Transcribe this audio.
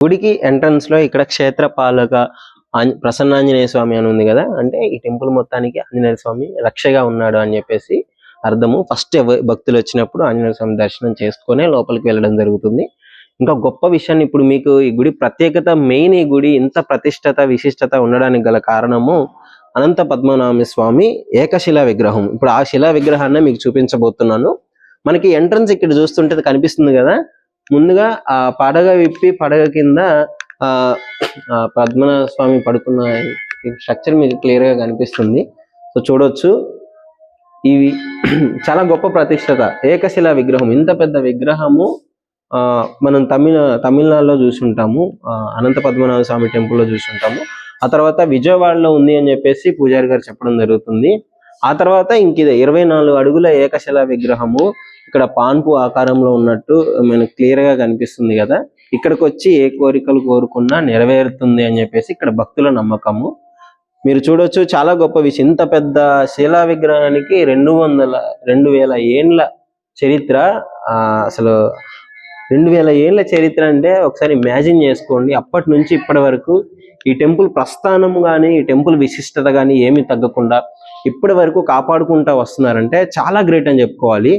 గుడికి ఎంట్రన్స్ లో ఇక్కడ క్షేత్రపాలక ప్రసన్నాంజనేయ స్వామి అని ఉంది కదా, అంటే ఈ టెంపుల్ మొత్తానికి ఆంజనేయ స్వామి రక్షగా ఉన్నాడు అని చెప్పేసి అర్థము. ఫస్ట్ భక్తులు వచ్చినప్పుడు ఆంజనేయ స్వామి దర్శనం చేసుకునే లోపలికి వెళ్ళడం జరుగుతుంది. ఇంకా గొప్ప విషయాన్ని ఇప్పుడు మీకు ఈ గుడి ప్రత్యేకత, మెయిన్ ఈ గుడి ఇంత ప్రతిష్టత విశిష్టత ఉండడానికి గల కారణము అనంత పద్మనాభ స్వామి ఏకశిలా విగ్రహం. ఇప్పుడు ఆ శిలా విగ్రహాన్ని మీకు చూపించబోతున్నాను. మనకి ఎంట్రన్స్ ఇక్కడ చూస్తుంటే కనిపిస్తుంది కదా, ముందుగా ఆ పడగ విప్పి పడగ కింద పద్మనాభ స్వామి పడుకున్న స్ట్రక్చర్ మీకు క్లియర్ గా కనిపిస్తుంది. సో చూడొచ్చు, ఇవి చాలా గొప్ప ప్రతిష్టత. ఏకశిలా విగ్రహం, ఇంత పెద్ద విగ్రహము మనం తమిళనాడులో చూసుంటాము, అనంత పద్మనాభ స్వామి టెంపుల్లో చూసుంటాము. ఆ తర్వాత విజయవాడలో ఉంది అని చెప్పేసి పూజారి గారు చెప్పడం జరుగుతుంది. ఆ తర్వాత ఇంక 24 అడుగుల ఏకశిలా విగ్రహము ఇక్కడ పాన్పు ఆకారంలో ఉన్నట్టు మనకు క్లియర్ గా కనిపిస్తుంది కదా. ఇక్కడికి వచ్చి ఏ కోరికలు కోరుకున్నా నెరవేరుతుంది అని చెప్పేసి ఇక్కడ భక్తుల నమ్మకము. మీరు చూడొచ్చు, చాలా గొప్ప విషయం. ఇంత పెద్ద శిలా విగ్రహానికి 2000 ఏండ్ల చరిత్ర. అసలు 2000 ఏండ్ల చరిత్ర అంటే ఒకసారి ఇమాజిన్ చేసుకోండి. అప్పటి నుంచి ఇప్పటి వరకు ఈ టెంపుల్ ప్రస్థానం కానీ, ఈ టెంపుల్ విశిష్టత కానీ ఏమీ తగ్గకుండా ఇప్పటి వరకు కాపాడుకుంటా వస్తున్నారంటే చాలా గ్రేట్ అని చెప్పుకోవాలి.